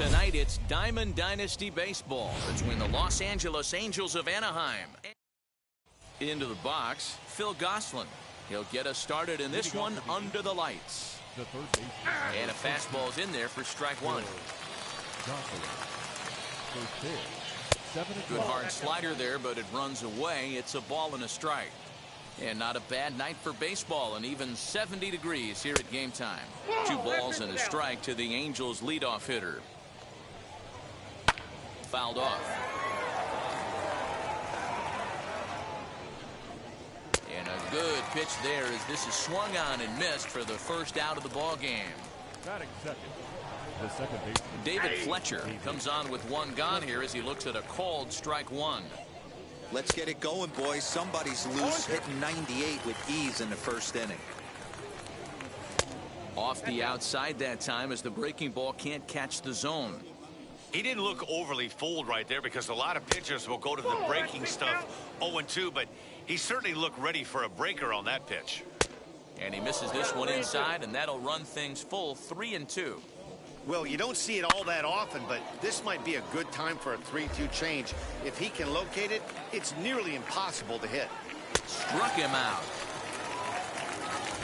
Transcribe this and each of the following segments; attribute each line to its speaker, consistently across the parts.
Speaker 1: Tonight it's Diamond Dynasty Baseball between the Los Angeles Angels of Anaheim. Into the box, Phil Gosselin. He'll get us started in this one under the lights. And a fastball's in there for strike one. Good hard slider there, but it runs away. It's a ball and a strike. And not a bad night for baseball, and even 70 degrees here at game time. 2 balls and a strike to the Angels leadoff hitter. Fouled off. And a good pitch there as this is swung on and missed for the first out of the ball game. David Fletcher comes on with 1 gone here as he looks at a called strike 1.
Speaker 2: Let's get it going, boys. Somebody's loose, hitting 98 with ease in the first inning.
Speaker 1: Off the outside that time as the breaking ball can't catch the zone.
Speaker 3: He didn't look overly fooled right there because a lot of pitchers will go to the breaking stuff 0-2, but he certainly looked ready for a breaker on that pitch.
Speaker 1: And he misses this one inside, and that'll run things full 3-2.
Speaker 4: Well, you don't see it all that often, but this might be a good time for a 3-2 change. If he can locate it, it's nearly impossible to hit.
Speaker 1: Struck him out.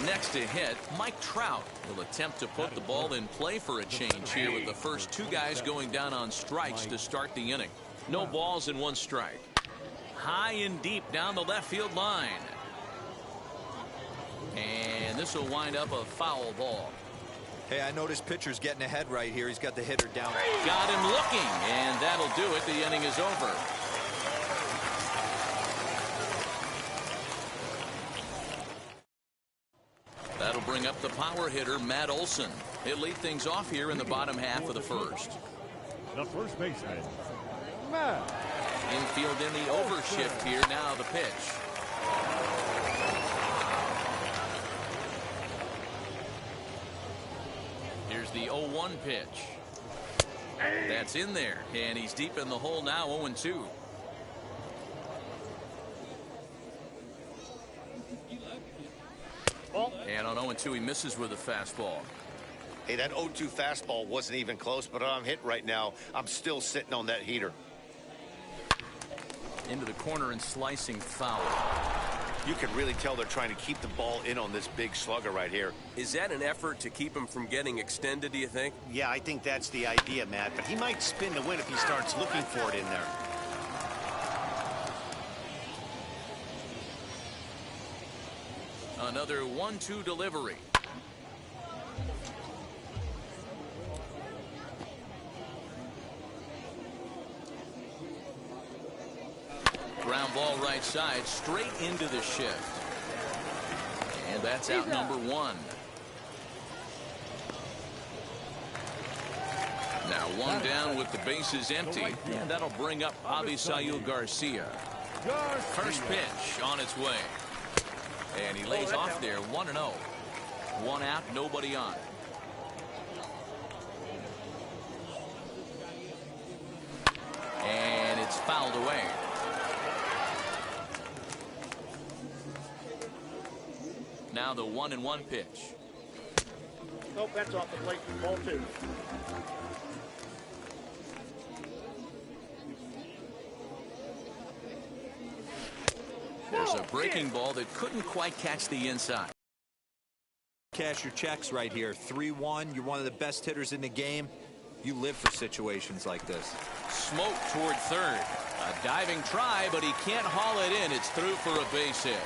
Speaker 1: Next to hit, Mike Trout will attempt to put the ball in play for a change here with the first 2 guys going down on strikes to start the inning. No balls and 1 strike. High and deep down the left field line. And this will wind up a foul ball.
Speaker 2: Hey, I noticed pitcher's getting ahead right here. He's got the hitter down.
Speaker 1: Got him looking, and that'll do it. The inning is over. That'll bring up the power hitter, Matt Olson. He'll lead things off here in the bottom half of the first.
Speaker 5: The first baseman, Matt.
Speaker 1: Infield in the overshift here. Now the pitch. Here's the 0-1 pitch. That's in there, and he's deep in the hole now, 0-2. And on 0-2, he misses with a fastball.
Speaker 4: Hey, that 0-2 fastball wasn't even close, but I'm hit right now. I'm still sitting on that heater.
Speaker 1: Into the corner and slicing foul.
Speaker 4: You can really tell they're trying to keep the ball in on this big slugger right here.
Speaker 6: Is that an effort to keep him from getting extended, do you think?
Speaker 4: Yeah, I think that's the idea, Matt. But he might spin to win if he starts looking for it in there.
Speaker 1: Another 1-2 delivery. Ground ball right side, straight into the shift. And that's out number 1. Now 1 down with the bases empty. And that'll bring up Avi Garcia. First pitch on its way. And he lays off there, 1-0. 1 out, nobody on. And it's fouled away. Now the 1-1 pitch.
Speaker 7: Nope, that's off the plate. Ball 2.
Speaker 1: There's a breaking ball that couldn't quite catch the inside.
Speaker 2: Cash your checks right here. 3-1. You're one of the best hitters in the game. You live for situations like this.
Speaker 1: Smoke toward third. A diving try, but he can't haul it in. It's through for a base hit.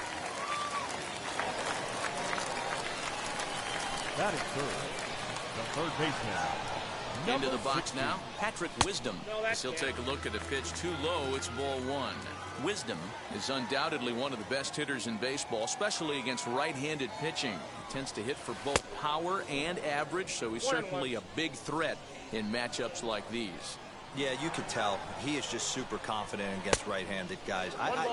Speaker 5: That is third. The third baseman.
Speaker 1: Into the box now, Patrick Wisdom. He'll take a look at a pitch too low. It's ball 1. Wisdom is undoubtedly one of the best hitters in baseball, especially against right-handed pitching. He tends to hit for both power and average, so he's certainly a big threat in matchups like these.
Speaker 2: Yeah, you could tell. He is just super confident against right-handed guys.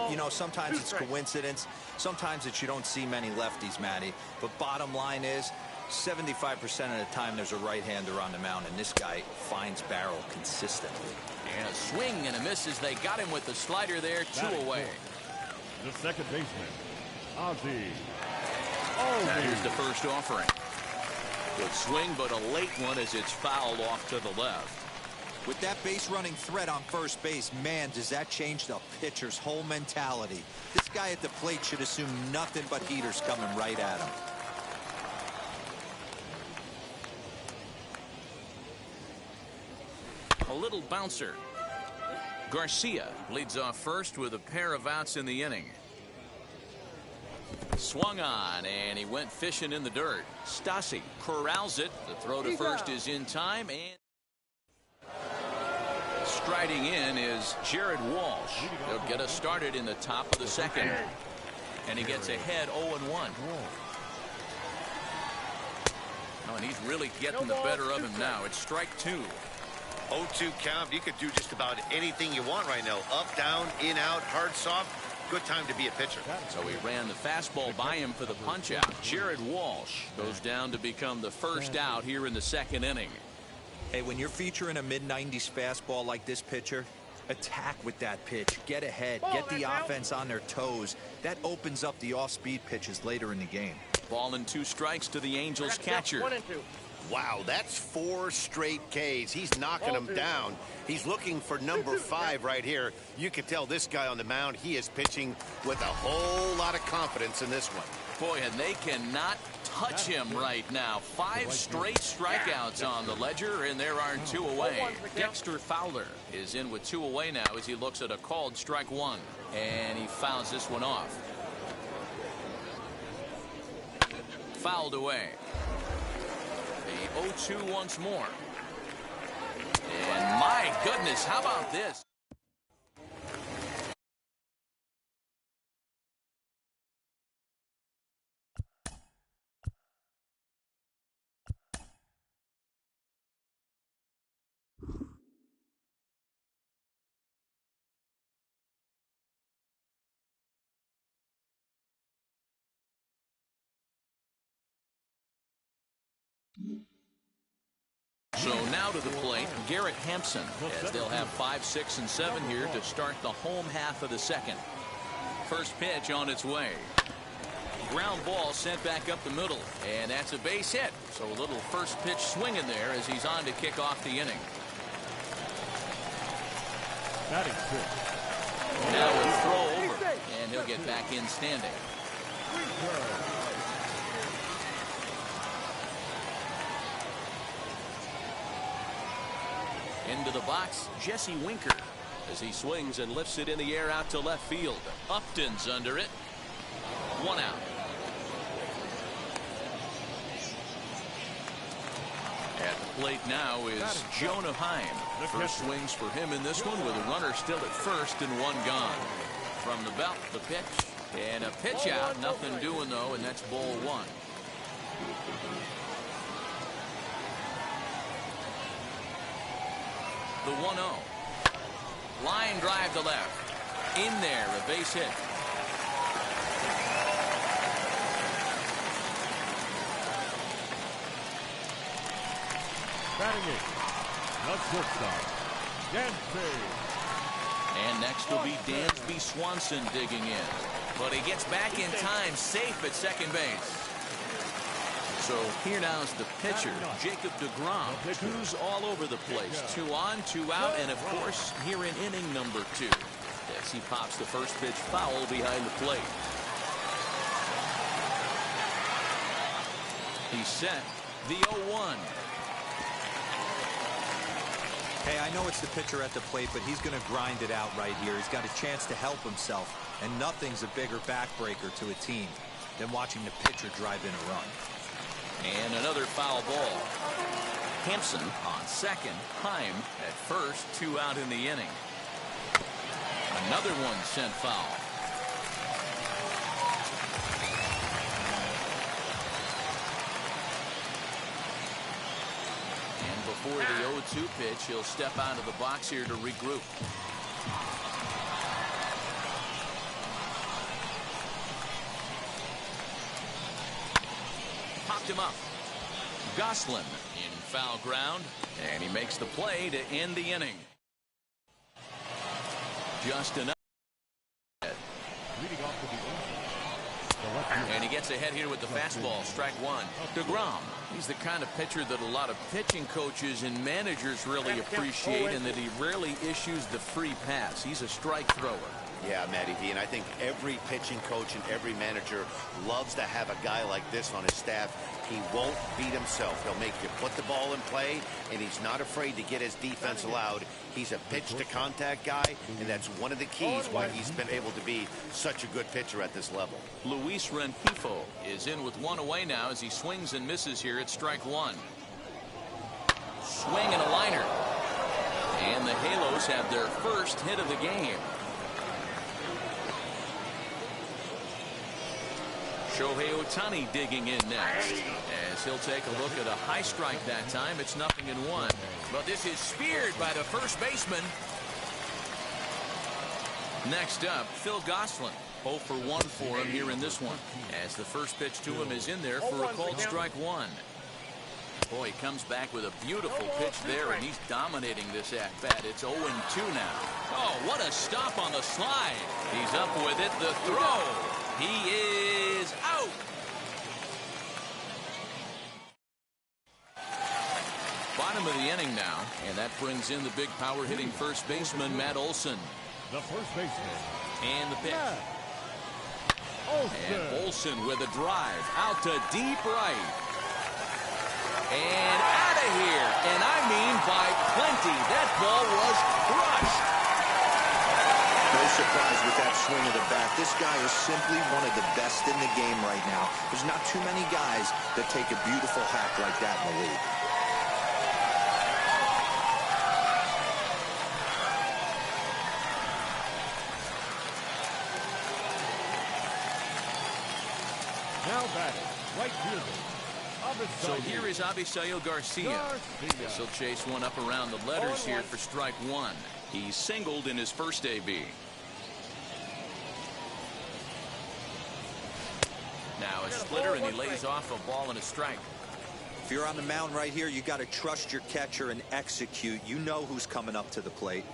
Speaker 2: You know, sometimes it's coincidence. Sometimes it's you don't see many lefties, Matty. But bottom line is, 75% of the time there's a right-hander on the mound, and this guy finds barrel consistently.
Speaker 1: And a swing and a miss as they got him with the slider there, 2 away.
Speaker 5: The second baseman, Avi.
Speaker 1: Now here's the first offering. Good swing, but a late one as it's fouled off to the left.
Speaker 2: With that base running threat on first base, man, does that change the pitcher's whole mentality. This guy at the plate should assume nothing but heaters coming right at him.
Speaker 1: A little bouncer. Garcia leads off first with a pair of outs in the inning. Swung on, and he went fishing in the dirt. Stassi corrals it. The throw to first is in time, and striding in is Jared Walsh. He'll get us started in the top of the second, and he gets ahead 0-1. Oh, and he's really getting the better of him now. It's strike two.
Speaker 4: 0-2 count. You could do just about anything you want right now. Up, down, in, out, hard, soft. Good time to be a pitcher.
Speaker 1: So he ran the fastball by him for the punch out. Jared Walsh goes down to become the first out here in the second inning.
Speaker 2: Hey, when you're featuring a mid-90s fastball like this pitcher, attack with that pitch. Get ahead. Get the offense on their toes. That opens up the off-speed pitches later in the game.
Speaker 1: Ball and 2 strikes to the Angels catcher.
Speaker 7: 1-2.
Speaker 4: Wow, that's 4 straight Ks. He's knocking them down. He's looking for number 5 right here. You can tell this guy on the mound, he is pitching with a whole lot of confidence in this one.
Speaker 1: Boy, and they cannot touch him right now. 5 straight strikeouts on the ledger, and there are 2 away. Dexter Fowler is in with 2 away now as he looks at a called strike 1. And he fouls this one off. Fouled away. The 0-2 once more. And my goodness, how about this? So now to the plate, Garrett Hampson, as they'll have 5, 6, and 7 here to start the home half of the second. First pitch on its way. Ground ball sent back up the middle, and that's a base hit. So a little first pitch swinging there as he's on to kick off the inning. Now a throw over, and he'll get back in standing. Into the box, Jesse Winker, as he swings and lifts it in the air out to left field. Upton's under it. 1 out. At the plate now is Jonah Heim. First swings for him in this one with a runner still at first and 1 gone. From the belt, the pitch. And a pitch out. Nothing doing, though, and that's ball 1. The 1-0. Line drive to left. In there, a base hit.
Speaker 5: Batting it, the shortstop, Dansby.
Speaker 1: And next will be Dansby Swanson digging in. But he gets back in time, safe at second base. So here now is the pitcher, Jacob Degrom, who's all over the place. 2 on, 2 out, and of course, here in inning number 2. As he pops the first pitch foul behind the plate. He's set the 0-1.
Speaker 2: Hey, I know it's the pitcher at the plate, but he's going to grind it out right here. He's got a chance to help himself, and nothing's a bigger backbreaker to a team than watching the pitcher drive in a run.
Speaker 1: And another foul ball. Hampson on second. Heim at first. 2 out in the inning. Another one sent foul. And before the 0-2 pitch, he'll step out of the box here to regroup. Popped him up. Goslin in foul ground, and he makes the play to end the inning. Just enough.
Speaker 5: Leading off to the
Speaker 1: And he gets ahead here with the fastball. Strike one. Degrom. He's the kind of pitcher that a lot of pitching coaches and managers really appreciate, and that he rarely issues the free pass. He's a strike thrower.
Speaker 4: Yeah, Matty V, and I think every pitching coach and every manager loves to have a guy like this on his staff. He won't beat himself. He'll make you put the ball in play, and he's not afraid to get his defense allowed. He's a pitch-to-contact guy, and that's one of the keys why he's been able to be such a good pitcher at this level.
Speaker 1: Luis Rengifo is in with one away now as he swings and misses here at strike one. Swing and a liner. And the Halos have their first hit of the game. Shohei Ohtani digging in next, as he'll take a look at a high strike that time. It's 0-1. But this is speared by the first baseman. Next up, Phil Gosselin. 0 for 1 for him here in this one, as the first pitch to him is in there for a called strike one. Boy, he comes back with a beautiful pitch there, and he's dominating this at-bat. It's 0-2 now. Oh, what a stop on the slide. He's up with it. The throw. He is out. Bottom of the inning now, and that brings in the big power hitting first baseman, Matt Olson.
Speaker 5: The first baseman.
Speaker 1: And the pitch.
Speaker 5: Olson.
Speaker 1: And Olson with a drive out to deep right. And out of here. And I mean by plenty. That ball was crushed.
Speaker 2: No surprise with that swing of the bat. This guy is simply one of the best in the game right now. There's not too many guys that take a beautiful hack like that in the league.
Speaker 5: Now batting, right fielder.
Speaker 1: So here is Avi Garcia. Guess he'll chase one up around the letters here for strike one. He singled in his first AB. Now a splitter, and he lays off a ball and a strike.
Speaker 2: If you're on the mound right here, you got to trust your catcher and execute. You know who's coming up to the plate.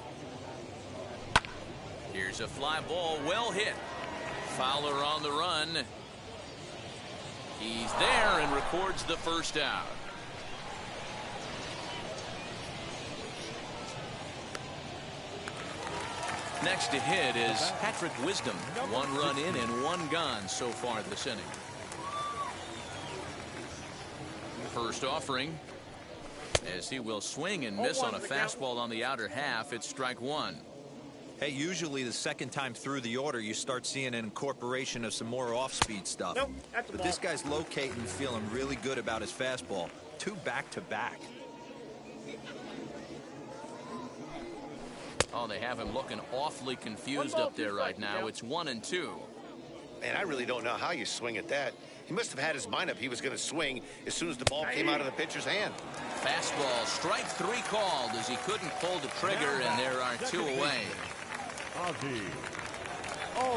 Speaker 1: Here's a fly ball, well hit. Fowler on the run. He's there and records the first out. Next to hit is Patrick Wisdom. 1 run in and 1 gone so far this inning. First offering, as he will swing and miss on a fastball on the outer half. It's strike one.
Speaker 2: Hey, usually the second time through the order, you start seeing an incorporation of some more off-speed stuff.
Speaker 7: Nope, that's a
Speaker 2: but
Speaker 7: ball.
Speaker 2: this guy's locating, feeling really good about his fastball. 2 back-to-back.
Speaker 1: Oh, they have him looking awfully confused up there right now. It's 1-2.
Speaker 4: And I really don't know how you swing at that. He must have had his mind up he was going to swing as soon as the ball came out of the pitcher's hand.
Speaker 1: Fastball, strike 3 called as he couldn't pull the trigger, and there are 2 away.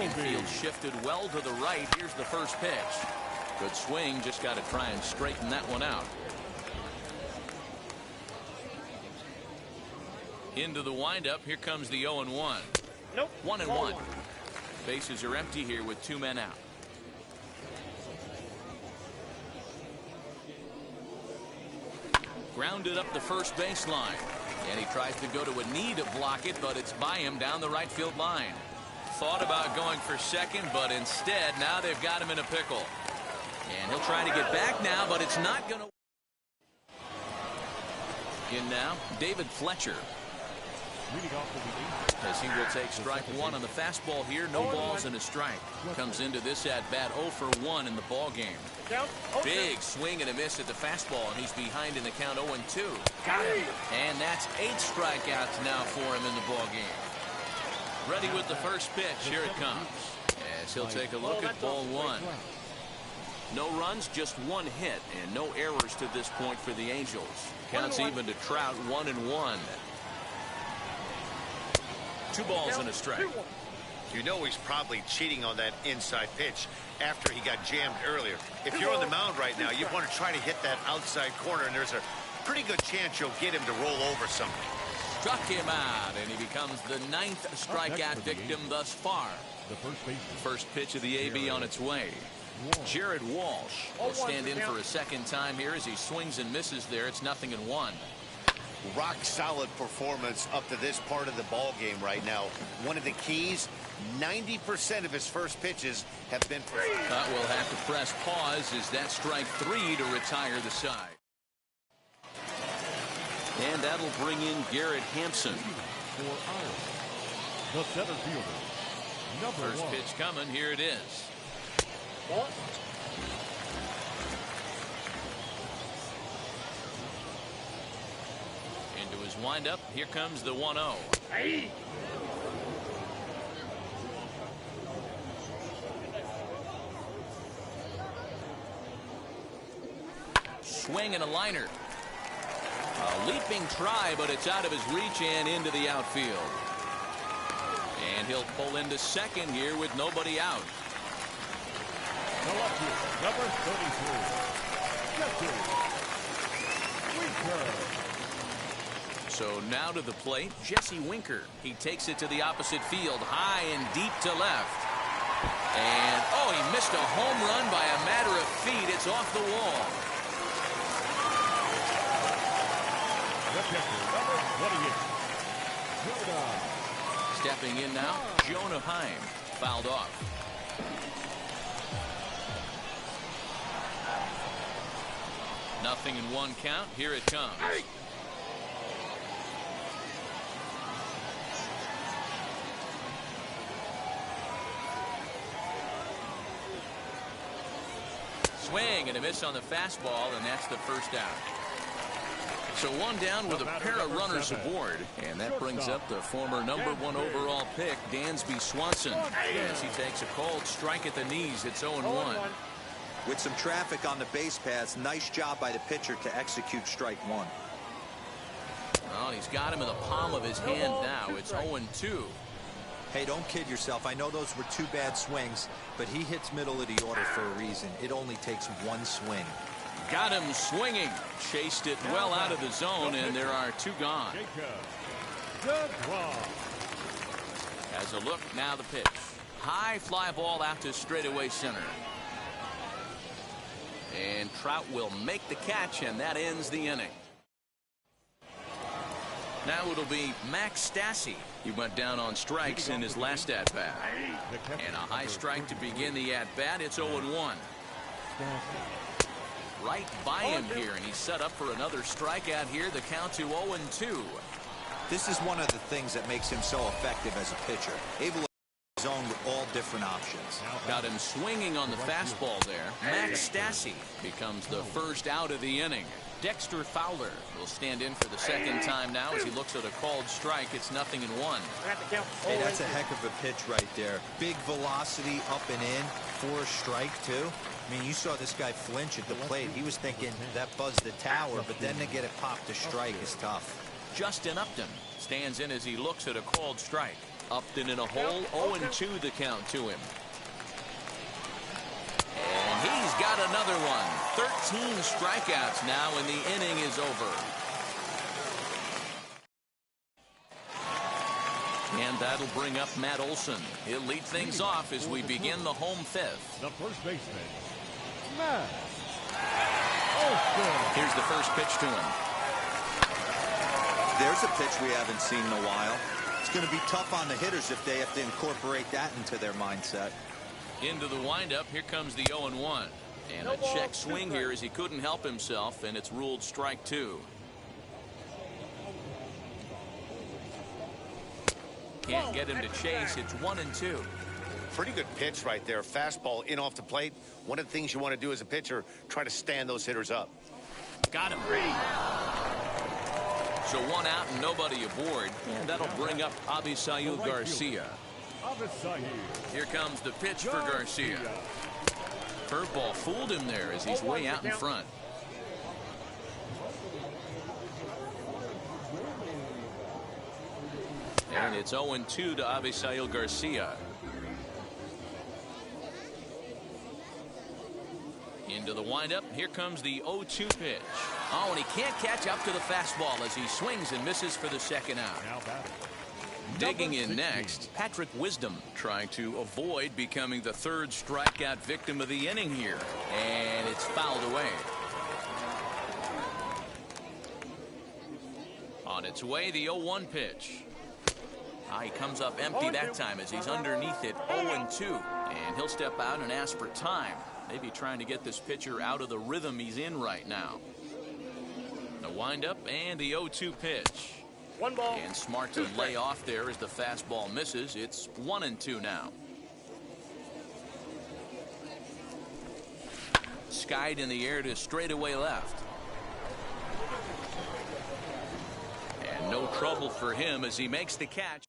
Speaker 1: Infield shifted well to the right. Here's the first pitch. Good swing, just got to try and straighten that one out. Into the windup, here comes the 0-1.
Speaker 7: Nope.
Speaker 1: 1-1. Bases are empty here with 2 men out. Grounded up the first baseline, and he tries to go to a knee to block it, but it's by him down the right field line. Thought about going for second, but instead now they've got him in a pickle, and he'll try to get back now, but it's not going to. In now, David Fletcher, as he will take strike 1 on the fastball here. No balls and a strike. Comes into this at bat 0 for 1 in the ball game. Big swing and a miss at the fastball, and he's behind in the count 0-2.
Speaker 7: Got him.
Speaker 1: And that's 8 strikeouts now for him in the ball game. Ready with the first pitch. Here it comes, as he'll take a look at ball 1. No runs, just 1 hit, and no errors to this point for the Angels. Counts even to Trout, 1-1. 2 balls and a strike.
Speaker 3: You know he's probably cheating on that inside pitch after he got jammed earlier. If you're on the mound right now, you want to try to hit that outside corner, and there's a pretty good chance you'll get him to roll over something.
Speaker 1: Struck him out, and he becomes the 9th strikeout victim thus far.
Speaker 5: The first baseman.
Speaker 1: First pitch of the AB on its way. Jared Walsh will stand in for a second time here as he swings and misses there. It's 0-1.
Speaker 4: Rock solid performance up to this part of the ball game right now. One of the keys, 90% of his first pitches have been.
Speaker 1: But we'll have to press pause as that strike 3 to retire the side. And that'll bring in Garrett Hampson.
Speaker 5: For Ireland, the center fielder, number
Speaker 1: First
Speaker 5: 1.
Speaker 1: pitch coming. Here it is. Into his windup. Here comes the 1-0.
Speaker 7: Hey.
Speaker 1: Swing and a liner. A leaping try, but it's out of his reach and into the outfield. And he'll pull into second here with nobody out.
Speaker 5: Collected, number 33, Jesse Winker.
Speaker 1: So now to the plate, Jesse Winker. He takes it to the opposite field, high and deep to left. And, oh, he missed a home run by a matter of feet. It's off the wall.
Speaker 5: The catcher, number 28, Jonah.
Speaker 1: Stepping in now, Jonah Heim. Fouled off. Nothing in 1 count. Here it comes. Swing and a miss on the fastball, and that's the first out. So 1 down with a pair of runners aboard, and that brings up the former number 1 overall pick, Dansby Swanson, as he takes a cold strike at the knees. It's 0-1.
Speaker 2: With some traffic on the base paths, nice job by the pitcher to execute strike 1.
Speaker 1: Well, he's got him in the palm of his hand now. It's 0-2.
Speaker 2: Hey, don't kid yourself. I know those were 2 bad swings, but he hits middle of the order for a reason. It only takes 1 swing.
Speaker 1: Got him swinging. Chased it well out of the zone, and there are 2 gone.
Speaker 5: Degrom.
Speaker 1: As a look, now the pitch. High fly ball out to straightaway center. And Trout will make the catch, and that ends the inning. Now it'll be Max Stassi. He went down on strikes in his last at-bat. And a high strike to begin the at-bat. It's 0-1. Right by him here, and he's set up for another strikeout here. The count to 0-2.
Speaker 2: This is one of the things that makes him so effective as a pitcher. Able to zone with all different options.
Speaker 1: Got him swinging on the fastball there. Max Stassi becomes the first out of the inning. Dexter Fowler will stand in for the second time now as he looks at a called strike. It's 0-1.
Speaker 2: Hey, that's a heck of a pitch right there. Big velocity up and in for a strike, too. I mean, you saw this guy flinch at the plate. He was thinking that buzzed the tower, but then to get it popped to strike is tough.
Speaker 1: Justin Upton stands in as he looks at a called strike. Upton in a hole, 0-2 the count to him. And he's got another one. 13 strikeouts now, and the inning is over. And that'll bring up Matt Olson. He'll lead things off as we begin the home 5th.
Speaker 5: The first baseman, Matt Olson.
Speaker 1: Here's the first pitch to him.
Speaker 2: There's a pitch we haven't seen in a while. It's going to be tough on the hitters if they have to incorporate that into their mindset.
Speaker 1: Into the windup. Here comes the 0-1. And a check swing here as he couldn't help himself, and it's ruled strike 2. Can't get him to chase. It's 1-2.
Speaker 4: Pretty good pitch right there. Fastball in off the plate. One of the things you want to do as a pitcher, try to stand those hitters up.
Speaker 1: Got him. So 1 out and nobody aboard. And that'll bring up Avi Garcia. Here comes the pitch for Garcia. Curveball fooled him there as he's way out in front. And it's 0-2 to Avi Garcia. Into the windup. Here comes the 0-2 pitch. Oh, and he can't catch up to the fastball as he swings and misses for the second out.
Speaker 5: Now batting.
Speaker 1: Digging in next, Patrick Wisdom, trying to avoid becoming the third strikeout victim of the inning here. And it's fouled away. On its way, the 0-1 pitch. He comes up empty that time as he's underneath it, 0-2. And he'll step out and ask for time. Maybe trying to get this pitcher out of the rhythm he's in right now. The windup and the 0-2 pitch.
Speaker 7: 1 ball.
Speaker 1: And smart to lay off there as the fastball misses. It's 1-2 now. Skied in the air to straightaway left. And no trouble for him as he makes the catch.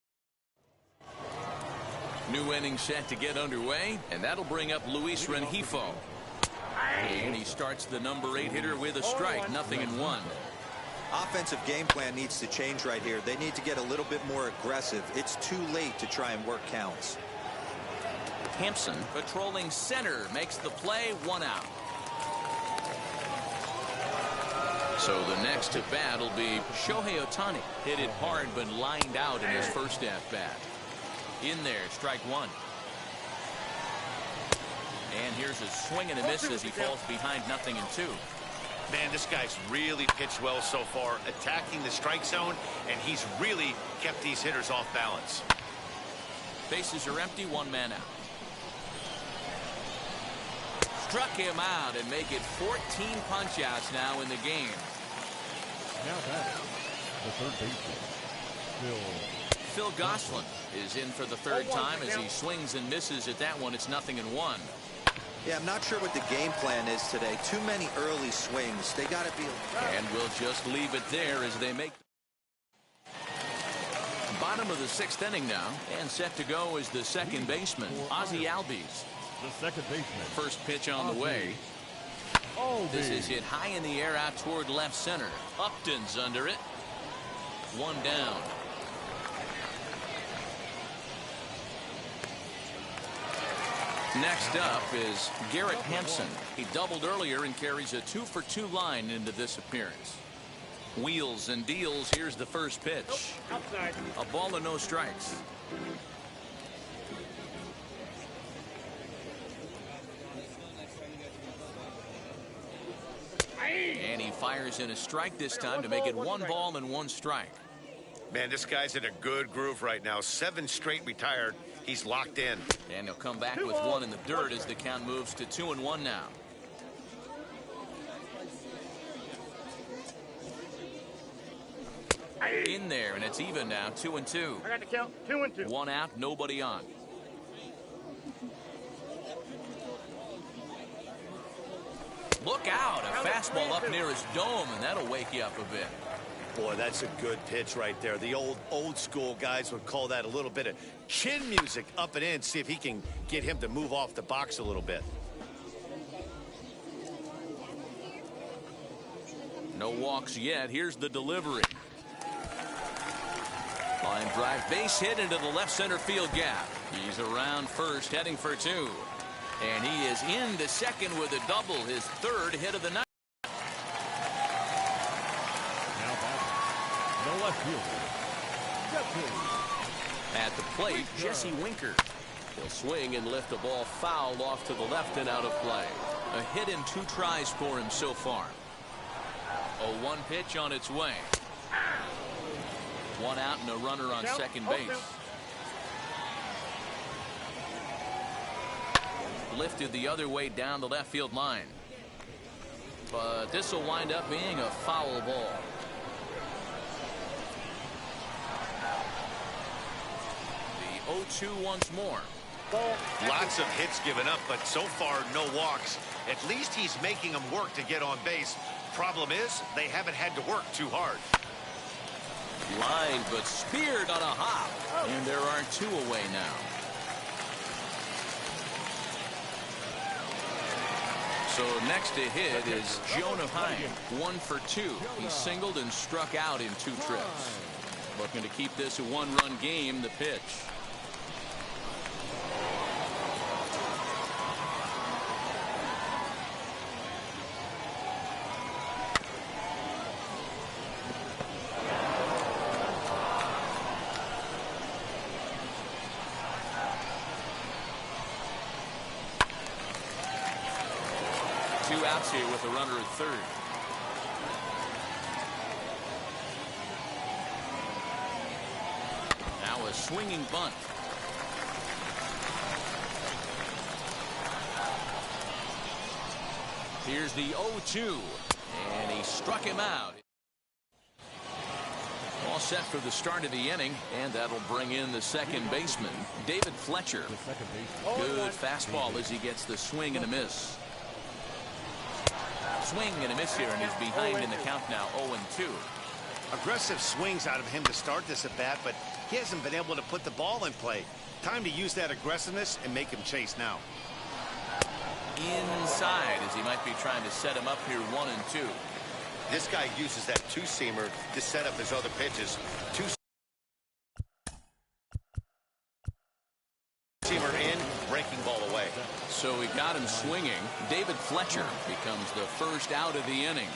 Speaker 1: New inning set to get underway, and that'll bring up Luis Rengifo. And he starts the number 8 hitter with a strike, 0-1.
Speaker 2: Offensive game plan needs to change right here. They need to get a little bit more aggressive. It's too late to try and work counts.
Speaker 1: Hampson patrolling center makes the play, 1 out. So the next to bat will be Shohei Ohtani. Hit it hard but lined out in his first at bat. In there, strike 1. And here's a swing and a miss as he falls behind 0-2.
Speaker 3: Man, this guy's really pitched well so far, attacking the strike zone, and he's really kept these hitters off balance.
Speaker 1: Bases are empty, 1 man out. Struck him out and make it 14 punch-outs now in the game.
Speaker 5: Now batting. The third baseman,
Speaker 1: Phil Gosselin is in for the third time as he swings and misses at that one. It's 0-1.
Speaker 2: Yeah, I'm not sure what the game plan is today. Too many early swings. They got to be.
Speaker 1: And we'll just leave it there as they make. Bottom of the 6th inning now, and set to go is the second baseman, Ozzie Albies.
Speaker 5: the second baseman.
Speaker 1: First pitch on the way. This is hit high in the air out toward left center. Upton's under it. 1 down. Next up is Garrett Hampson. He doubled earlier and carries a 2-for-2 line into this appearance. Wheels and deals. Here's the first pitch.
Speaker 7: Outside.
Speaker 1: A ball and no strikes. And he fires in a strike this time to make it 1 ball and 1 strike.
Speaker 3: Man, this guy's in a good groove right now. 7 straight retired. He's locked in.
Speaker 1: And he'll come back with 1 in the dirt as the count moves to 2-1 now. In there, and it's even now, 2-2.
Speaker 7: I got the count, 2-2.
Speaker 1: 1 out, nobody on. Look out, a fastball up near his dome, and that'll wake you up a bit.
Speaker 4: Boy, that's a good pitch right there. The old school guys would call that a little bit of chin music up and in. See if he can get him to move off the box a little bit.
Speaker 1: No walks yet. Here's the delivery. Line drive, base hit into the left center field gap. He's around first, heading for 2. And he is into second with a double, his 3rd hit of the night.
Speaker 5: Now batting, the left fielder,
Speaker 1: At the plate, Jesse Winker. He'll swing and lift a ball foul off to the left and out of play. A hit in 2 tries for him so far. A 1 pitch on its way. 1 out and a runner on second base. Lifted the other way down the left field line. But this will wind up being a foul ball. The 0-2 once more.
Speaker 3: Lots of hits given up, but so far no walks. At least he's making them work to get on base. Problem is, they haven't had to work too hard.
Speaker 1: Line, but speared on a hop. And there are 2 away now. So next to hit is Jonah Heim, 1 for 2. He singled and struck out in 2 trips. Looking to keep this a 1-run game. The pitch. 2 outs here with a runner at third. Now a swinging bunt. Here's the 0-2, and he struck him out. All set for the start of the inning, and that'll bring in the second baseman, David Fletcher. Good fastball as he gets the swing and a miss. Swing and a miss here, and he's behind in the count now, 0-2.
Speaker 4: Aggressive swings out of him to start this at bat, but he hasn't been able to put the ball in play. Time to use that aggressiveness and make him chase now.
Speaker 1: Inside, as he might be trying to set him up here, 1-2.
Speaker 4: This guy uses that two-seamer to set up his other pitches. Two-seamer in, breaking ball away.
Speaker 1: So he got him swinging. David Fletcher becomes the first out of the inning.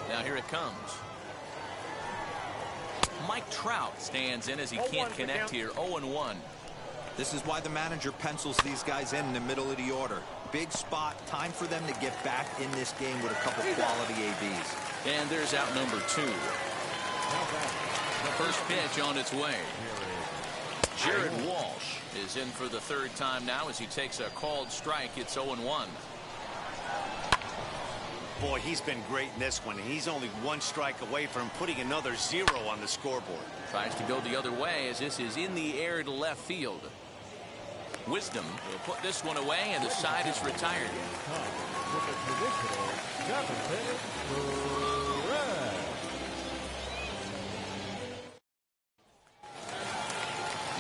Speaker 1: Now here it comes. Mike Trout stands in as he can't connect here. 0-1.
Speaker 2: This is why the manager pencils these guys in the middle of the order. Big spot. Time for them to get back in this game with a couple quality ABs.
Speaker 1: And there's out number 2. The first pitch on its way. Jared Walsh is in for the third time now as he takes a called strike. It's 0-1.
Speaker 4: Boy, he's been great in this one. He's only one strike away from putting another 0 on the scoreboard.
Speaker 1: Tries to go the other way as this is in the air to left field. Wisdom will put this one away, and the side is retired.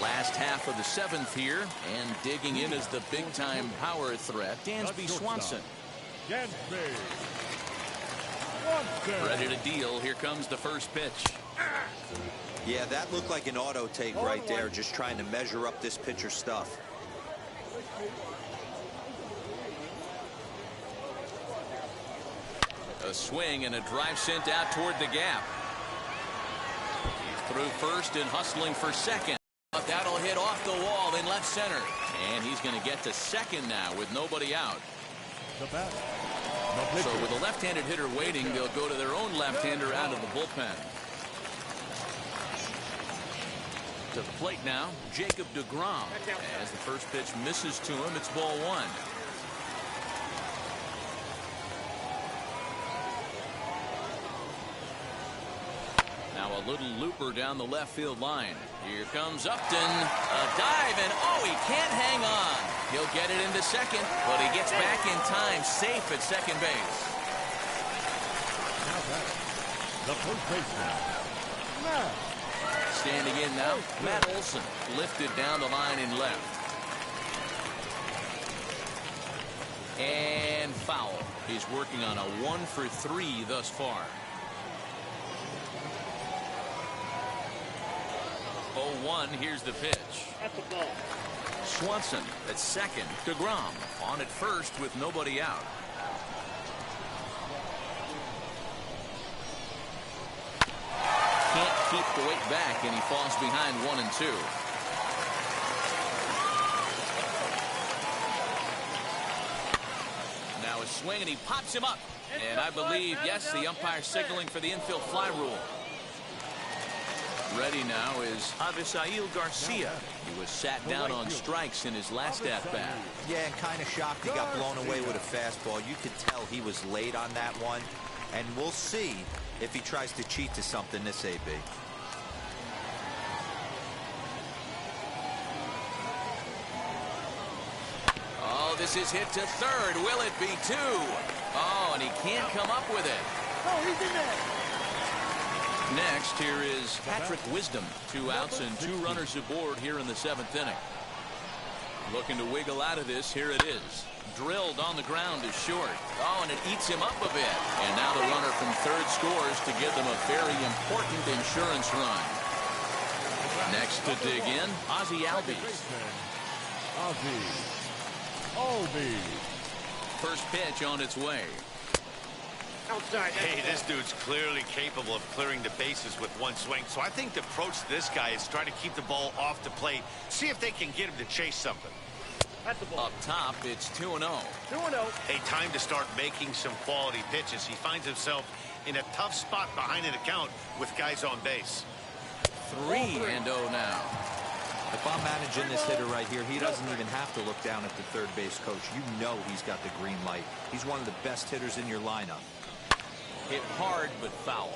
Speaker 1: Last half of the 7th here, and digging in as the big-time power threat, Dansby Swanson. Ready to deal. Here comes the first pitch.
Speaker 2: Yeah, that looked like an auto take right there, just trying to measure up this pitcher's stuff.
Speaker 1: A swing and a drive sent out toward the gap. He's through first and hustling for second. But that'll hit off the wall in left center. And he's going to get to second now with nobody out. So with a left-handed hitter waiting, they'll go to their own left-hander out of the bullpen. To the plate now, Jacob Degrom. As the first pitch misses to him, it's ball 1. Now a little looper down the left field line. Here comes Upton. A dive, and oh, he can't hang on. He'll get it into second, but he gets back in time, safe at second base.
Speaker 5: The first baseman,
Speaker 1: Standing in now, Matt Olson, lifted down the line in left. And foul. He's working on a 1 for 3 thus far. 0-1, here's the pitch.
Speaker 7: That's a ball.
Speaker 1: Swanson at second. Degrom on at first with nobody out. Can't keep the weight back, and he falls behind 1 and 2. Now a swing, and he pops him up. And I believe, yes, the umpire signaling for the infield fly rule. Ready now is Avi Garcia. He was sat down on strikes in his last at-bat.
Speaker 2: Yeah, and kind of shocked he got blown away with a fastball. You could tell he was late on that one. And we'll see if he tries to cheat to something this AB.
Speaker 1: Oh, this is hit to third. Will it be two? Oh, and he can't come up with it.
Speaker 7: Oh, he's in there.
Speaker 1: Next, here is Patrick Wisdom. 2 outs and 2 runners aboard here in the 7th inning. Looking to wiggle out of this. Here it is. Drilled on the ground is short. Oh, and it eats him up a bit. And now the runner from third scores to give them a very important insurance run. Next to dig in, Ozzie Albies. First pitch on its way.
Speaker 7: Outside.
Speaker 3: Hey, this dude's clearly capable of clearing the bases with one swing. So I think the approach to this guy is try to keep the ball off the plate. See if they can get him to chase something.
Speaker 7: That's the ball.
Speaker 1: Up top, it's 2-0.
Speaker 7: 2-0.
Speaker 3: A time to start making some quality pitches. He finds himself in a tough spot behind an account with guys on base.
Speaker 1: 3-0 now.
Speaker 2: If I'm managing this hitter right here, he doesn't even have to look down at the third base coach. You know he's got the green light. He's one of the best hitters in your lineup.
Speaker 1: Hit hard but foul.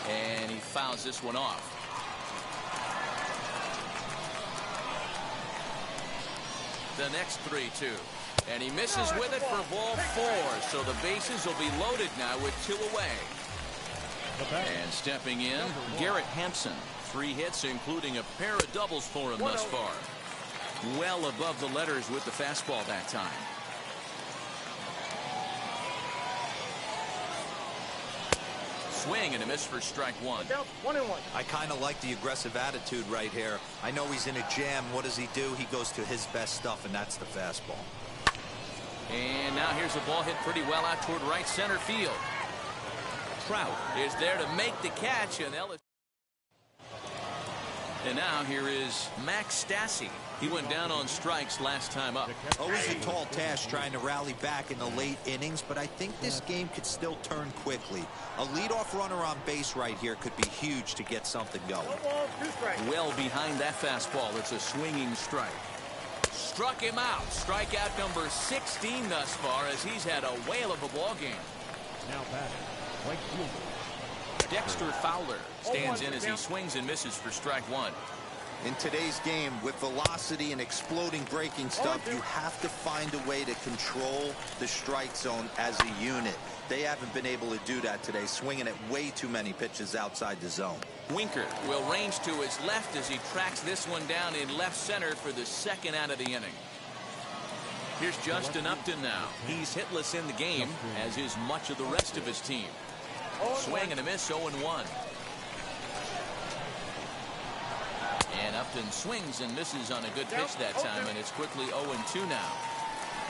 Speaker 1: And he fouls this one off. The next 3-2. And he misses with it for ball 4. So the bases will be loaded now with 2 away. And stepping in, Garrett Hampson. 3 hits, including a pair of doubles for him thus far. Well above the letters with the fastball that time. Swing and a miss for strike 1.
Speaker 7: 1-1.
Speaker 2: I kind of like the aggressive attitude right here. I know he's in a jam. What does he do? He goes to his best stuff, and that's the fastball.
Speaker 1: And now here's the ball hit pretty well out toward right center field. Trout is there to make the catch, and Ellis. And now here is Max Stassi. He went down on strikes last time up.
Speaker 2: Always a tall task trying to rally back in the late innings, but I think this game could still turn quickly. A leadoff runner on base right here could be huge to get something going.
Speaker 1: Well behind that fastball. It's a swinging strike. Struck him out. Strikeout number 16 thus far, as he's had a whale of a ball game.
Speaker 5: Now batting, right fielder
Speaker 1: Dexter Fowler stands in as he swings and misses for strike 1.
Speaker 2: In today's game, with velocity and exploding breaking stuff, you have to find a way to control the strike zone as a unit. They haven't been able to do that today, swinging at way too many pitches outside the zone.
Speaker 1: Winker will range to his left as he tracks this one down in left center for the 2nd out of the inning. Here's Justin Upton now. He's hitless in the game, as is much of the rest of his team. Swing and a miss, 0-1. And Upton swings and misses on a good pitch that time, and it's quickly 0-2 now.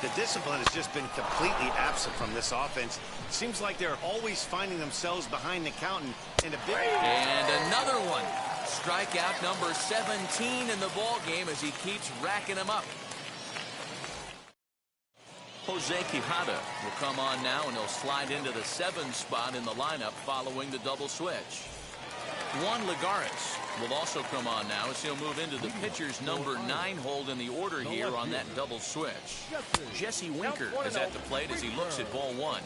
Speaker 4: The discipline has just been completely absent from this offense. Seems like they're always finding themselves behind the count and a big.
Speaker 1: And another one. Strikeout number 17 in the ball game as he keeps racking them up. Jose Quijada will come on now, and he'll slide into the 7th spot in the lineup following the double switch. Juan Lagares will also come on now as he'll move into the pitcher's number 9 hold in the order here on that double switch. Jesse Winker is at the plate as he looks at ball 1.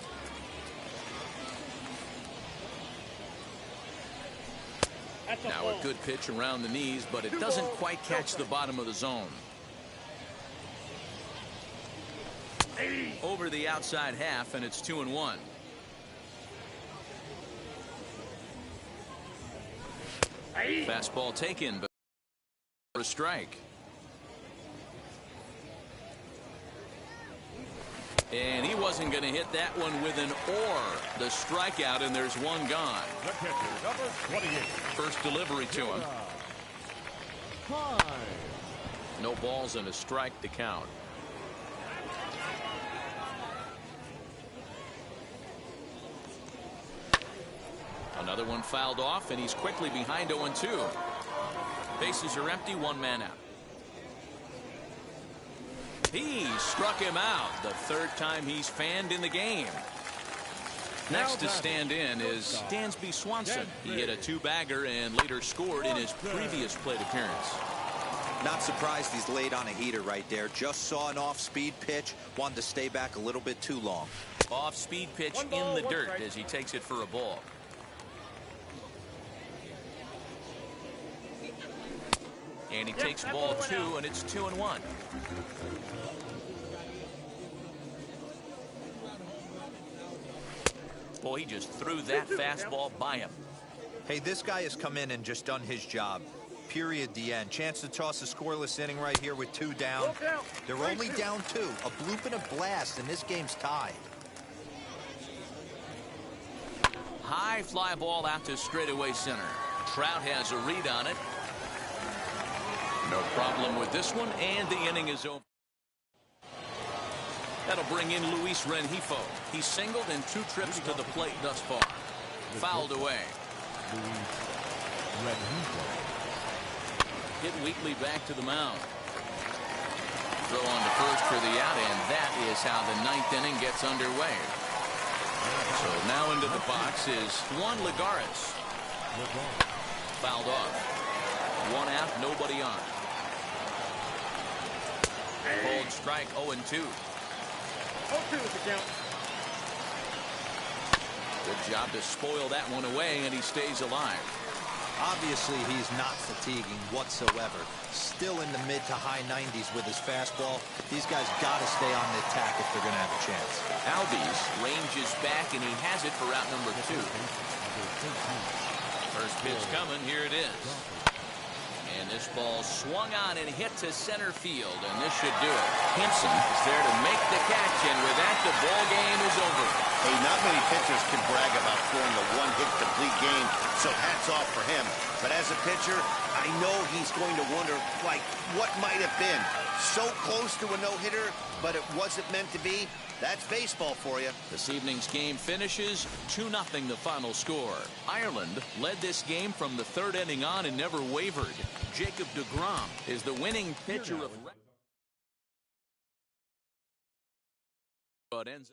Speaker 1: Now a good pitch around the knees, but it doesn't quite catch the bottom of the zone. Over the outside half, and it's 2-1. Fastball taken, but for a strike. And he wasn't going to hit that one with an or. The strikeout, and there's one gone.
Speaker 5: The catcher, number 28.
Speaker 1: First delivery to him. No balls and a strike to count. Another one fouled off, and he's quickly behind 0-2. Bases are empty, 1 man out. He struck him out the third time he's fanned in the game. Next to stand in is Dansby Swanson. He hit a two-bagger and later scored in his previous plate appearance.
Speaker 2: Not surprised he's laid on a heater right there. Just saw an off-speed pitch. Wanted to stay back a little bit too long.
Speaker 1: Off-speed pitch in the dirt as he takes it for a ball. And he takes ball 2, and it's 2-1. Boy, he just threw that fastball by him.
Speaker 2: Hey, this guy has come in and just done his job. Period. The end. Chance to toss a scoreless inning right here with 2 down. They're only down 2. A bloop and a blast, and this game's tied.
Speaker 1: High fly ball out to straightaway center. Trout has a read on it. No problem with this one, and the inning is over. That'll bring in Luis Rengifo. He's singled in 2 trips to the plate thus far. Fouled away. Hit weakly back to the mound. Throw on to first for the out, and that is how the 9th inning gets underway. So now into the box is Juan Lagares. Fouled off. 1 out, nobody on. Cold strike, 0-2.
Speaker 7: 0-2 is the count.
Speaker 1: Good job to spoil that one away, and he stays alive.
Speaker 2: Obviously, he's not fatiguing whatsoever. Still in the mid to high 90s with his fastball. These guys got to stay on the attack if they're going to have a chance.
Speaker 1: Albies ranges back, and he has it for out number 2. First pitch coming. Here it is. And this ball swung on and hit to center field, and this should do it. Hampson is there to make the catch, and with that, the ball game is over.
Speaker 4: Hey, not many pitchers can brag about throwing a one-hit complete game, so hats off for him. But as a pitcher, I know he's going to wonder, like, what might have been. So close to a no-hitter, but it wasn't meant to be. That's baseball for you.
Speaker 1: This evening's game finishes 2-0 the final score. Ireland led this game from the 3rd inning on and never wavered. Jacob Degrom is the winning pitcher of... But ends...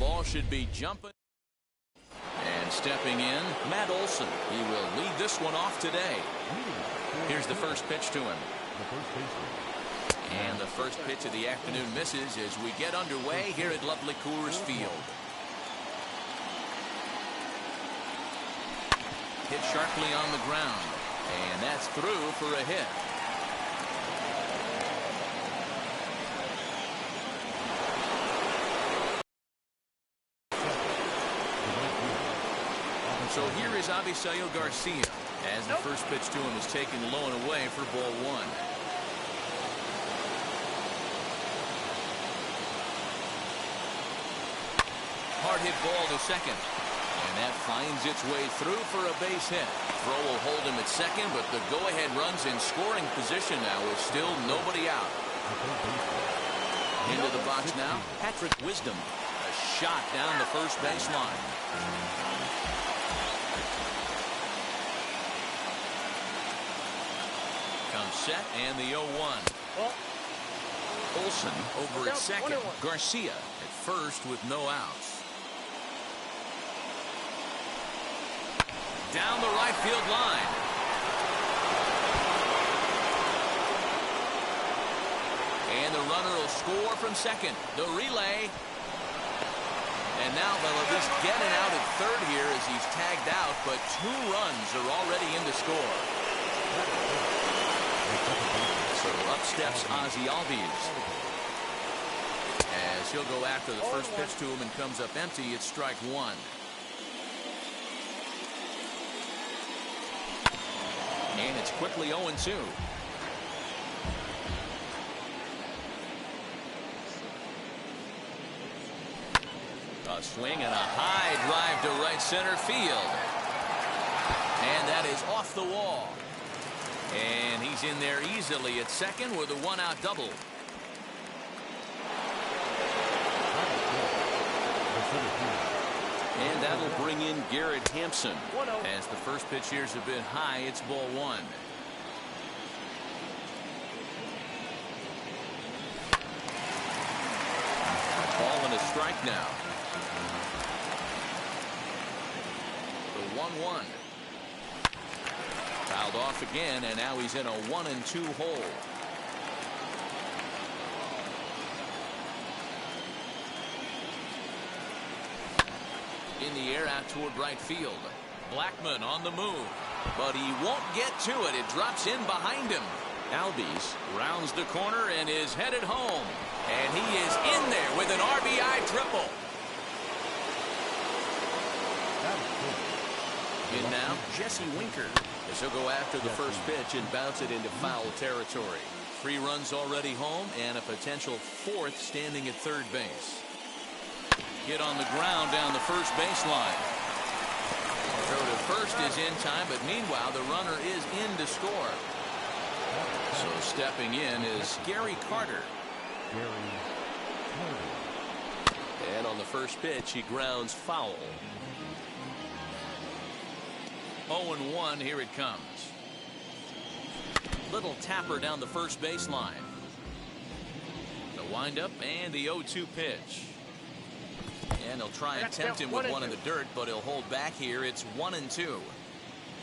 Speaker 1: Ball should be jumping. And stepping in, Matt Olson. He will lead this one off today. Here's the first pitch to him. And the first pitch of the afternoon misses as we get underway here at lovely Coors Field. Hit sharply on the ground. And that's through for a hit. So here is Avi Garcia as the first pitch to him is taken low and away for ball one. Hard hit ball to second. And that finds its way through for a base hit. Throw will hold him at second, but the go-ahead run's in scoring position now with still nobody out. Into the box now, Patrick Wisdom. A shot down the first baseline. Comes set and the 0-1. Olson over at second. Garcia at first with no outs. Down the right field line. And the runner will score from second. The relay. And now they'll at least get it out at third here as he's tagged out, but 2 runs are already in to score. So up steps Ozzie Albies. As he'll go after the first pitch to him and comes up empty, it's strike 1. And it's quickly 0-2. A swing and a high drive to right center field. And that is off the wall. And he's in there easily at second with a 1-out double. And that'll bring in Garrett Hampson. As the first pitch here's a bit high, it's ball 1. Ball and a strike now. The 1-1. Fouled off again, and now he's in a 1-2 hole. In the air out toward right field. Blackmon on the move, but he won't get to it. It drops in behind him. Albies rounds the corner and is headed home, and he is in there with an RBI triple. And now Jesse Winker as he'll go after the first pitch and bounce it into foul territory. 3 runs already home and a potential 4th standing at third base. Hit on the ground down the first baseline. Throw to first is in time, but meanwhile the runner is in to score. So stepping in is Gary Carter. And on the first pitch he grounds foul. 0-1, here it comes. Little tapper down the first baseline. The windup and the 0-2 pitch. And he'll try and tempt him with one in the dirt, but he'll hold back here. It's 1-2.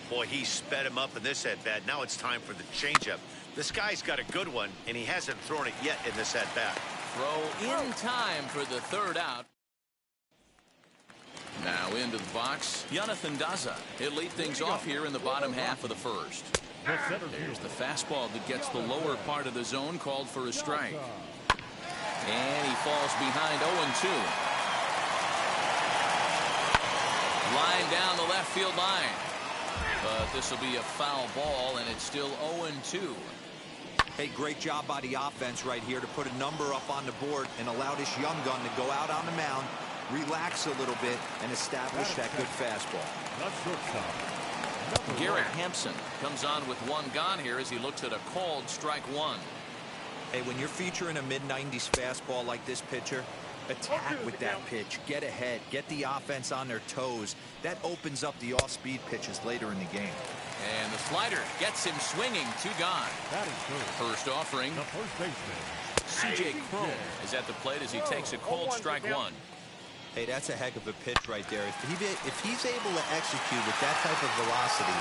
Speaker 3: Boy, he sped him up in this at-bat. Now it's time for the changeup. This guy's got a good one, and he hasn't thrown it yet in this at-bat.
Speaker 1: Throw in time for the 3rd out. Now into the box, Jonathan Daza. He'll lead things off here in the bottom half of the first. There's the fastball that gets the lower part of the zone, called for a strike. And he falls behind 0-2. Line down the left field line. But this will be a foul ball, and it's still 0-2.
Speaker 2: Hey, great job by the offense right here to put a number up on the board and allow this young gun to go out on the mound, relax a little bit, and establish that good fastball.
Speaker 1: Garrett Hampson comes on with 1 gone here as he looks at a called strike 1.
Speaker 2: Hey, when you're featuring a mid-90s fastball like this pitcher, attack with that pitch, get ahead, get the offense on their toes. That opens up the off-speed pitches later in the game.
Speaker 1: And the slider gets him swinging. 2 gone. First offering.
Speaker 5: The first baseman,
Speaker 1: C.J. Cron is at the plate as he takes a cold strike 1.
Speaker 2: Hey, that's a heck of a pitch right there. If he's able to execute with that type of velocity,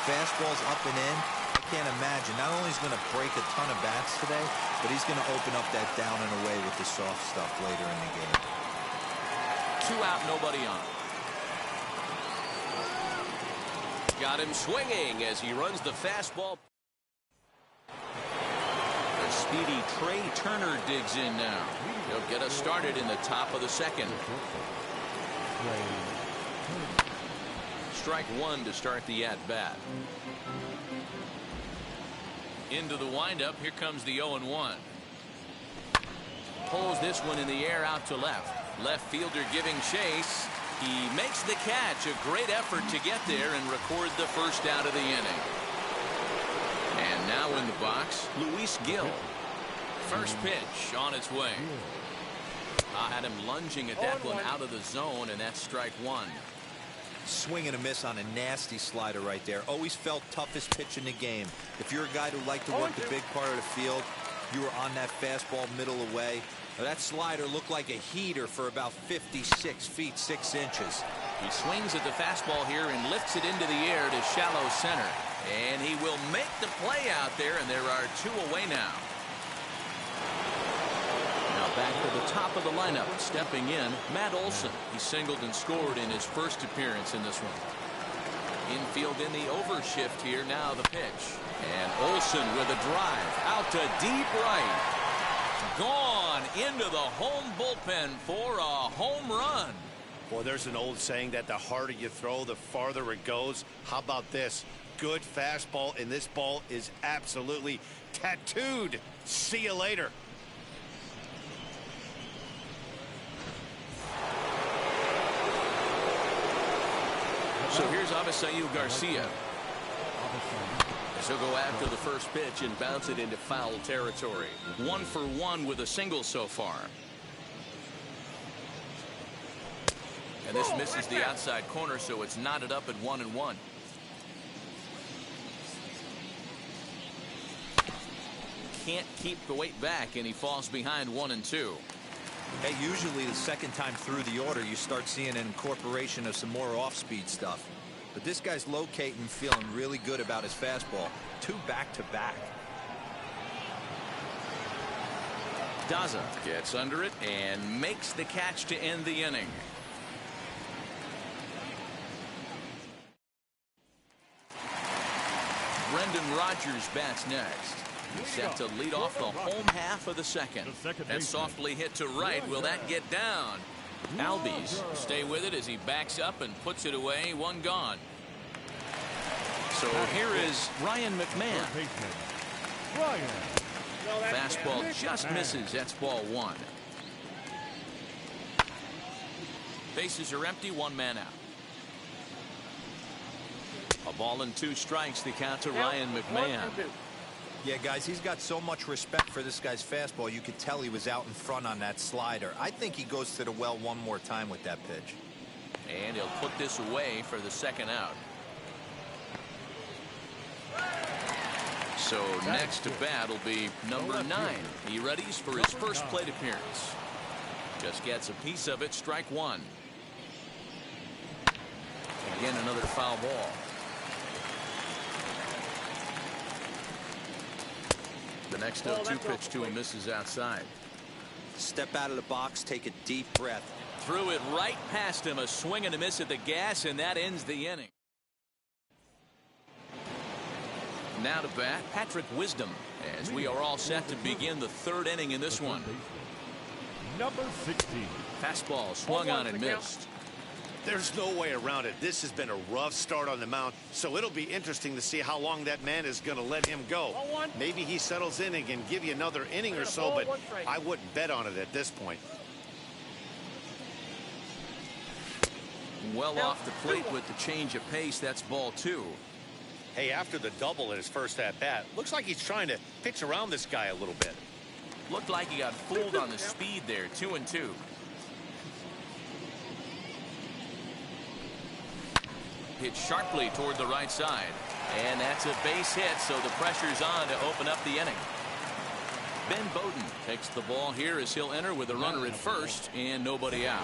Speaker 2: fastballs up and in, I can't imagine. Not only is he going to break a ton of bats today, but he's going to open up that down and away with the soft stuff later in the game.
Speaker 1: 2 out, nobody on. Got him swinging as he runs the fastball. The speedy Trey Turner digs in now. He'll get us started in the top of the 2nd. Strike 1 to start the at-bat. Into the windup. Here comes the 0-1. pulls this one in the air out to left. Left fielder giving chase. He makes the catch. A great effort to get there and record the first out of the inning. And now in the box, Luis Gil. First pitch on its way. Had him lunging at that one out of the zone, and that's strike one.
Speaker 2: Swing and a miss on a nasty slider right there. Always felt toughest pitch in the game. If you're a guy who liked to work the big part of the field, you were on that fastball middle away. That slider looked like a heater for about 56 feet 6 inches.
Speaker 1: He swings at the fastball here and lifts it into the air to shallow center. And he will make the play out there, and there are 2 away now. Now back to the top of the lineup, stepping in, Matt Olson. He singled and scored in his first appearance in this one. Infield in the overshift here, now the pitch. And Olson with a drive out to deep right. Gone into the home bullpen for a home run.
Speaker 4: Well, there's an old saying that the harder you throw, the farther it goes. How about this? Good fastball, and this ball is absolutely tattooed. See you later.
Speaker 1: So here's Avi Garcia. He'll go after the first pitch and bounce it into foul territory. 1 for 1 with a single so far. And this misses the outside corner, so it's knotted up at 1-1. Can't keep the weight back, and he falls behind 1-2.
Speaker 2: Hey, usually the second time through the order, you start seeing an incorporation of some more off-speed stuff. But this guy's locating, feeling really good about his fastball. 2 back-to-back.
Speaker 1: Daza gets under it and makes the catch to end the inning. Brendan Rodgers bats next. He's set to lead off the home half of the second. And softly hit to right. Will that get down? Albies stay with it as he backs up and puts it away. 1 gone. So here is Ryan Mcmahon. Fastball just misses. That's ball 1. Bases are empty. 1 man out. A ball and 2 strikes. The count to Ryan Mcmahon.
Speaker 2: Yeah, guys, he's got so much respect for this guy's fastball. You could tell he was out in front on that slider. I think he goes to the well one more time with that pitch.
Speaker 1: And he'll put this away for the second out. So next to bat will be number 9. He readies for his first plate appearance. Just gets a piece of it. Strike 1. Again, another foul ball. The next 0-2 pitch to him misses outside.
Speaker 2: Step out of the box, take a deep breath.
Speaker 1: Threw it right past him. A swing and a miss at the gas, and that ends the inning. Now to bat, Patrick Wisdom, as we are all set to begin the 3rd inning in this one.
Speaker 5: Number 16.
Speaker 1: Fastball swung on and missed.
Speaker 4: There's no way around it. This has been a rough start on the mound, so it'll be interesting to see how long that man is going to let him go. Maybe he settles in and can give you another inning or so, but I wouldn't bet on it at this point.
Speaker 1: Well off the plate with the change of pace. That's ball 2.
Speaker 3: Hey, after the double in his first at-bat, looks like he's trying to pitch around this guy a little bit.
Speaker 1: Looked like he got fooled on the speed there. 2-2. Hit sharply toward the right side. And that's a base hit, so the pressure's on to open up the inning. Ben Bowden takes the ball here as he'll enter with a runner at first and nobody out.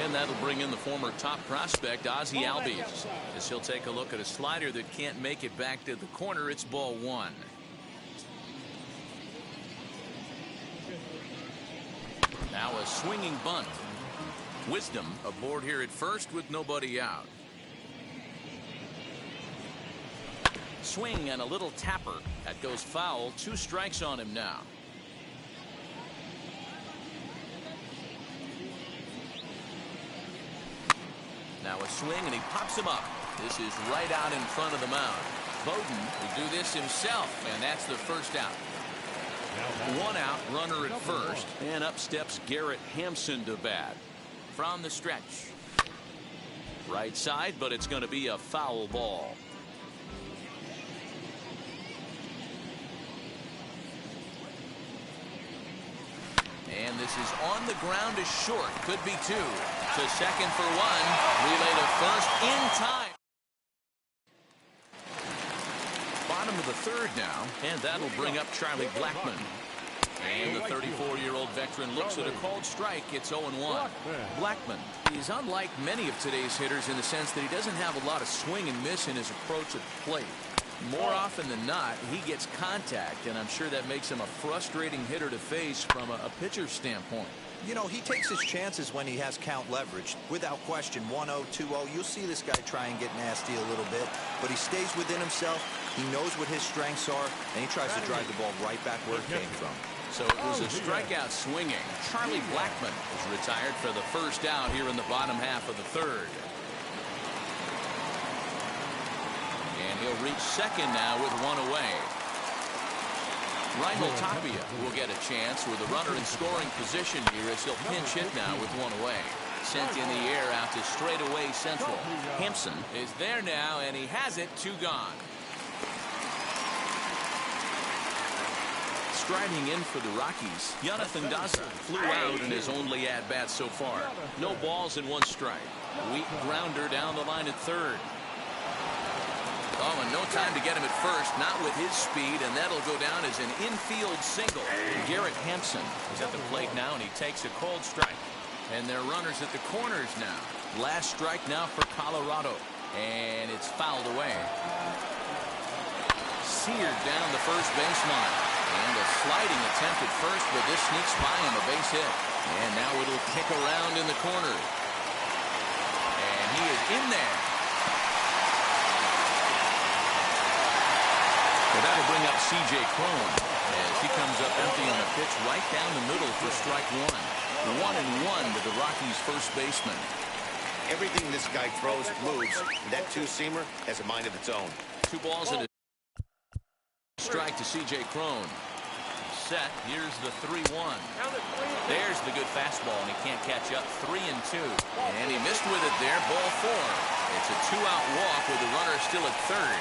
Speaker 1: And that'll bring in the former top prospect, Ozzie Albies, as he'll take a look at a slider that can't make it back to the corner. It's ball 1. Now a swinging bunt. Wisdom aboard here at first with nobody out. Swing and a little tapper. That goes foul. 2 strikes on him now. Now a swing and he pops him up. This is right out in front of the mound. Bowden will do this himself, and that's the first out. One out, runner at first, and up steps Garrett Hampson to bat. From the stretch. Right side, but it's going to be a foul ball. And this is on the ground to short. Could be two. To second for one. Relay to first in time. Bottom of the third now. And that'll bring up Charlie Blackmon. And the 34-year-old veteran looks at a called strike. It's 0-1. Blackmon is unlike many of today's hitters in the sense that he doesn't have a lot of swing and miss in his approach at the plate. More often than not, he gets contact, and I'm sure that makes him a frustrating hitter to face from a pitcher's standpoint.
Speaker 2: You know, he takes his chances when he has count leverage. Without question, 1-0, 2-0, you'll see this guy try and get nasty a little bit, but he stays within himself. He knows what his strengths are, and he tries to drive the ball right back where it came from.
Speaker 1: So it was a strikeout swinging. Charlie Blackmon is retired for the first out here in the bottom half of the third. And he'll reach second now with one away. Reinhold Tapia will get a chance with a runner in scoring position here as he'll pinch hit now with one away. Sent in the air out to straightaway central. Hampson is there now, and he has it, two gone. Striding in for the Rockies, Jonathan Daza flew out in his only at-bat so far. No balls and one strike. Weak grounder down the line at third. Oh, and no time to get him at first, not with his speed, and that'll go down as an infield single. Garrett Hampson is at the plate now, and he takes a cold strike. And they're runners at the corners now. Last strike now for Colorado, and it's fouled away. Seared down the first baseline, and a sliding attempt at first, but this sneaks by him, a base hit. And now it'll kick around in the corner. And he is in there. Well, that'll bring up C.J. Cron as he comes up empty on a pitch right down the middle for strike one. 1-1 to the Rockies' first baseman.
Speaker 4: Everything this guy throws moves. That two-seamer has a mind of its own.
Speaker 1: 2 balls and a strike to C.J. Cron. Set. Here's the 3-1. There's the good fastball, and he can't catch up. 3-2. And he missed with it there. Ball 4. It's a 2-out walk with the runner still at third.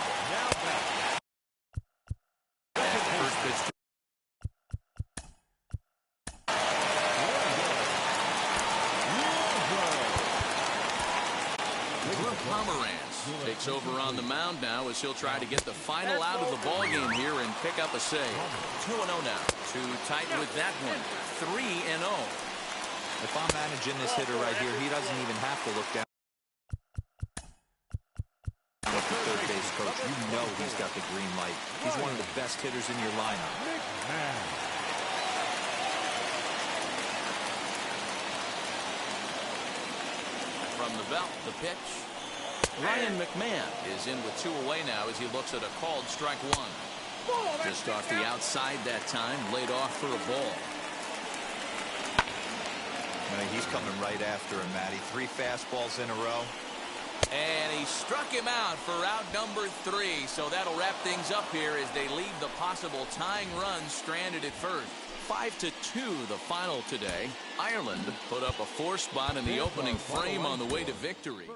Speaker 1: First pitch. Pomeranz takes over on the mound now as he'll try to get the final out of the ball game here and pick up a save. 2-0 now. Too tight with that one. 3-0.
Speaker 2: If I'm managing this hitter right here, he doesn't even have to look down at the third base coach. You know he's got the green light. He's one of the best hitters in your lineup.
Speaker 1: From the belt, the pitch. Ryan Mcmahon is in with 2 away now as he looks at a called strike one. Just off the outside that time, laid off for a ball.
Speaker 2: He's coming right after him, Matty. 3 fastballs in a row.
Speaker 1: And he struck him out for out number 3. So that'll wrap things up here as they leave the possible tying run stranded at first. 5-2 the final today. Ireland put up a 4 spot in the opening frame on the way to victory.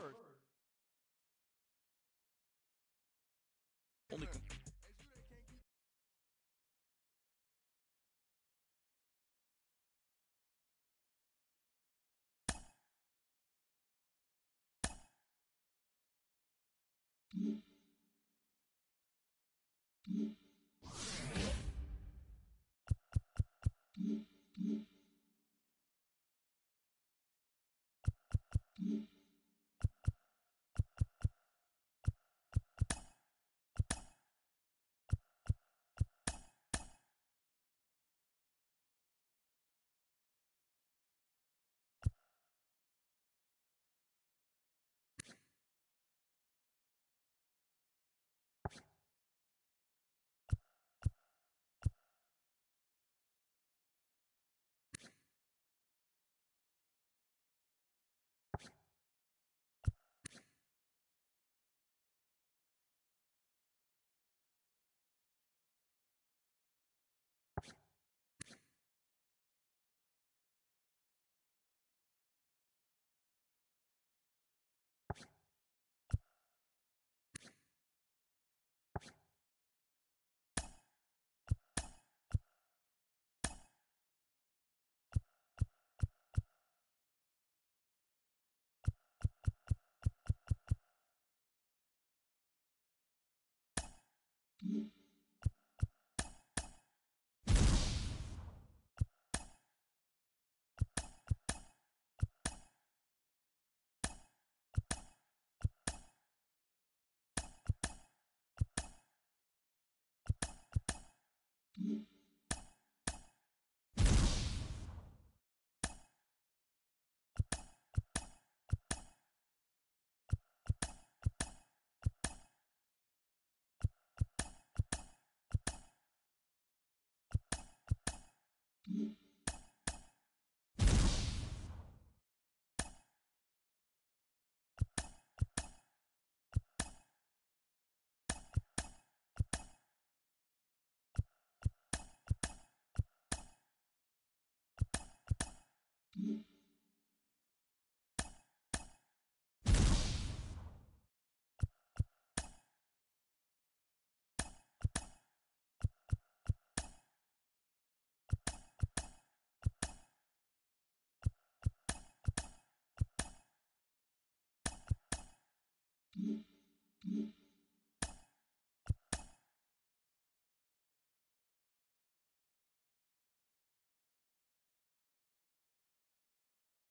Speaker 8: you.